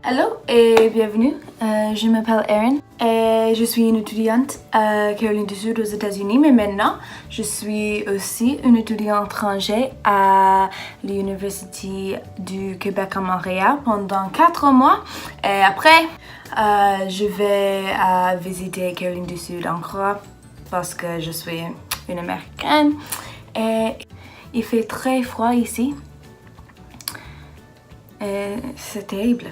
Hello et bienvenue, je m'appelle Erin et je suis une étudiante à Caroline du Sud aux États-Unis, mais maintenant je suis aussi une étudiante étrangère à l'Université du Québec à Montréal pendant 4 mois et après je vais visiter Caroline du Sud encore parce que je suis une Américaine et il fait très froid ici. C'est terrible.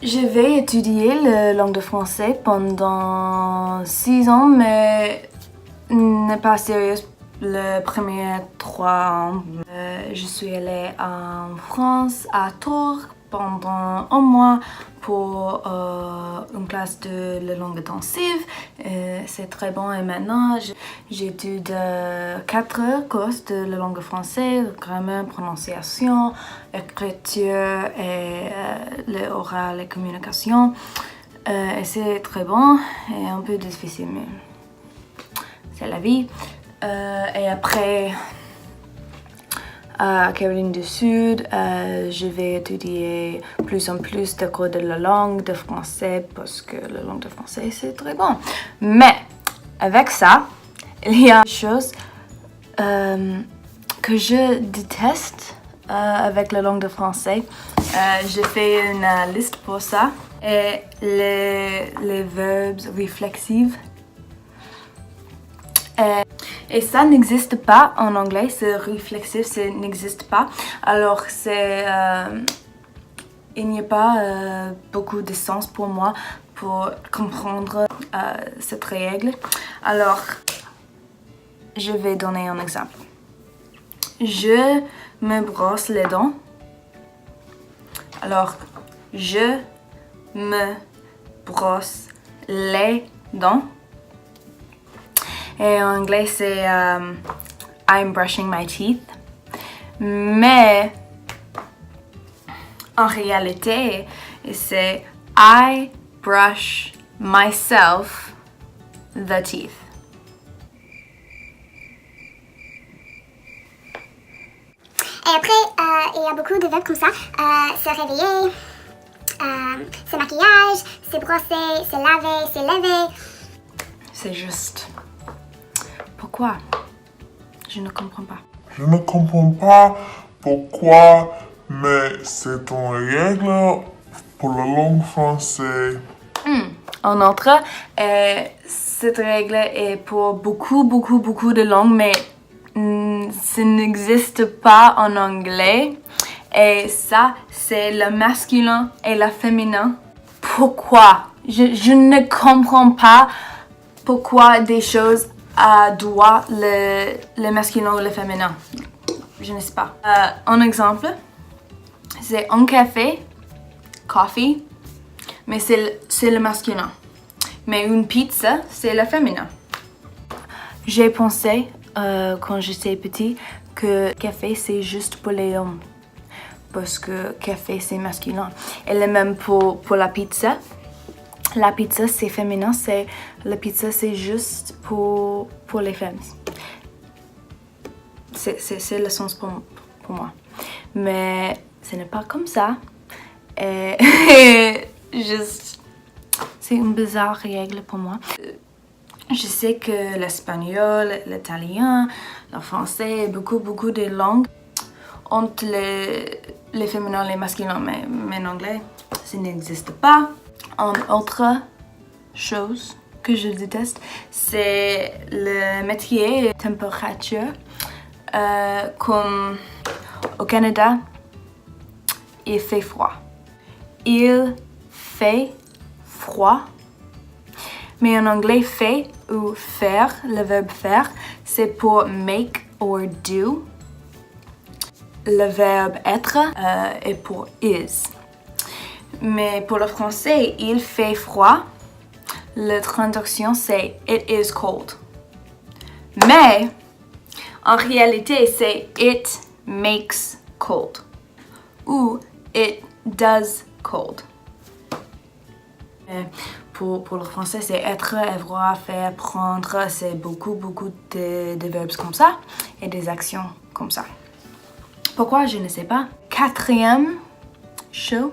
Je vais étudier la langue de français pendant 6 ans, mais n'est pas sérieux les premiers 3 ans. Je suis allée en France, à Tours, pendant un mois pour une classe de la langue intensive. C'est très bon et maintenant j'étudie 4 courses de la langue française, grammaire, prononciation, écriture et l'oral et communication. Et c'est très bon et un peu difficile, mais c'est la vie. Et après à Caroline du Sud, je vais étudier plus en plus de cours de la langue de français parce que la langue de français c'est très bon. Mais avec ça, il y a des choses que je déteste avec la langue de français. J'ai fait une liste pour ça. Et les verbes réflexifs. Et ça n'existe pas en anglais, c'est réflexif, ça n'existe pas. Alors il n'y a pas beaucoup de sens pour moi pour comprendre cette règle. Alors, je vais donner un exemple. Je me brosse les dents. Alors, je me brosse les dents. Et en anglais, c'est I'm brushing my teeth. Mais en réalité, c'est I brush myself the teeth. Et après, il y a beaucoup de verbes comme ça. Se réveiller, se maquillage, se brosser, se laver, se lever. C'est juste. Pourquoi? Je ne comprends pas. Je ne comprends pas pourquoi, mais c'est une règle pour la langue française. En outre, cette règle est pour beaucoup de langues, mais ça n'existe pas en anglais. Et ça, c'est le masculin et le féminin. Pourquoi? Je ne comprends pas pourquoi des choses doit le masculin ou le féminin. Je ne sais pas. Un exemple, c'est un café, coffee, mais c'est le masculin. Mais une pizza, c'est le féminin. J'ai pensé, quand j'étais petit, que café, c'est juste pour les hommes. Parce que café, c'est masculin. Et le même pour la pizza. La pizza, c'est féminin. La pizza, c'est juste pour les femmes. C'est le sens pour moi. Mais ce n'est pas comme ça. Et juste, c'est une bizarre règle pour moi. Je sais que l'espagnol, l'italien, le français, beaucoup de langues ont les féminins et les masculins, mais en anglais, ça n'existe pas. Une autre chose que je déteste, c'est le métier température. Comme au Canada, il fait froid. Il fait froid. Mais en anglais, fait ou faire, le verbe faire, c'est pour make or do. Le verbe être est pour is. Mais pour le français, il fait froid. La traduction, c'est it is cold. Mais en réalité, c'est it makes cold. Ou it does cold. Pour le français, c'est être, avoir, faire, prendre. C'est beaucoup de verbes comme ça et des actions comme ça. Pourquoi? Je ne sais pas. 4e chose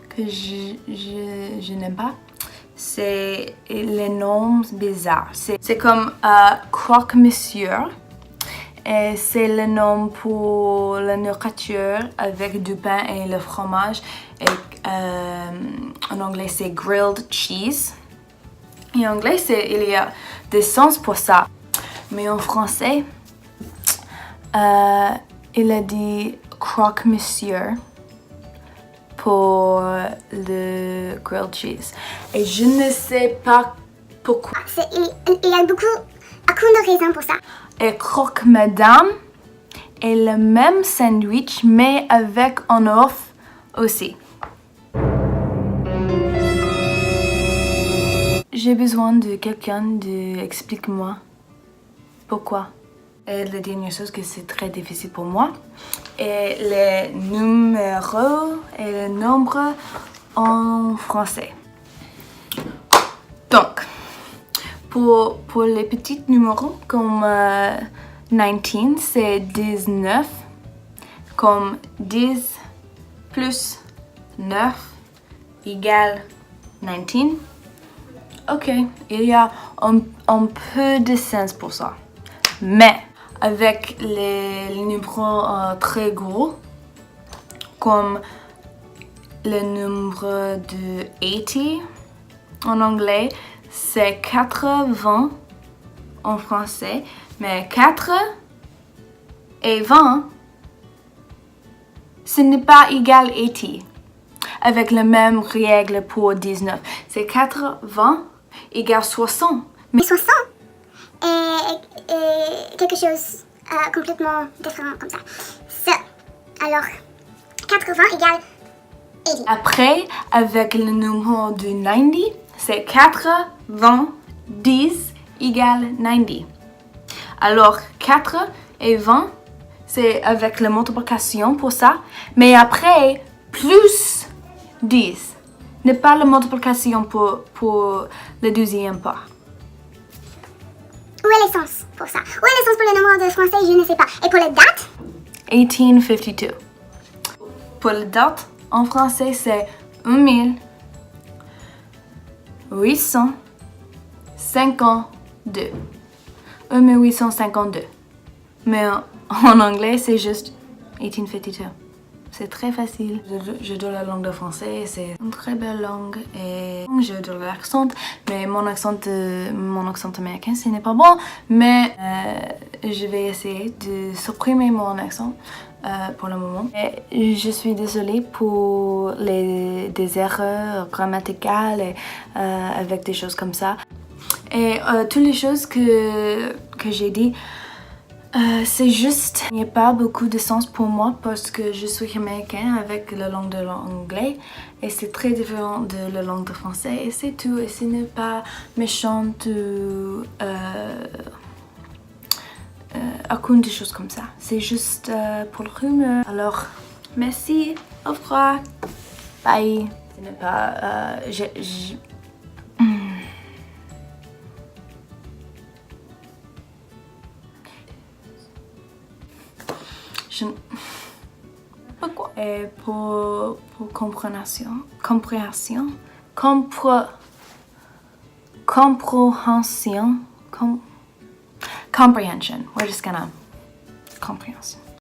que je n'aime pas, c'est les noms bizarres. C'est comme croque-monsieur. Et c'est le nom pour la nourriture avec du pain et le fromage. Et, en anglais, c'est grilled cheese. Et en anglais, il y a des sens pour ça. Mais en français, il a dit croque-monsieur pour le grilled cheese. Et je ne sais pas pourquoi. Il y a beaucoup de raisons pour ça. Et croque-madame est le même sandwich, mais avec un œuf aussi. J'ai besoin de quelqu'un d'explique-moi pourquoi. Et la dernière chose que c'est très difficile pour moi est les numéros et les nombres en français. Donc, pour les petits numéros comme 19, c'est 19. Comme 10 plus 9 égale 19. Ok, il y a un peu de sens pour ça. Mais avec les numéros très gros, comme le nombre de 80 en anglais, c'est 80 en français, mais 4 et 20, ce n'est pas égal 80. Avec la même règle pour 19. C'est 80 égale 60. Mais 60 est quelque chose complètement différent comme ça. Alors, 80 égale 80. Après, avec le numéro de 90, c'est 90 égale 90. Alors, 4 et 20, c'est avec la multiplication pour ça. Mais après, plus 10 n'est pas la multiplication pour le deuxième part. Où est l'essence pour ça? Où est l'essence pour le nombre de français? Je ne sais pas. Et pour les dates? 1852. Pour la date, en français, c'est 1852. 1852. Mais en anglais, c'est juste 1852. C'est très facile. J'adore la langue de français, c'est une très belle langue et j'adore l'accent, mais mon accent américain, ce n'est pas bon, mais je vais essayer de supprimer mon accent pour le moment. Et je suis désolée pour des erreurs grammaticales et, avec des choses comme ça. Et toutes les choses que j'ai dit, c'est juste, il n'y a pas beaucoup de sens pour moi parce que je suis américaine avec la langue de l'anglais et c'est très différent de la langue de français et c'est tout. Et ce n'est pas méchant ou aucune des choses comme ça. C'est juste pour le rumeur. Alors, merci, au revoir, bye. Ce n'est pas, Pourquoi? Et pour compréhension, comprehension. We're just gonna comprehension.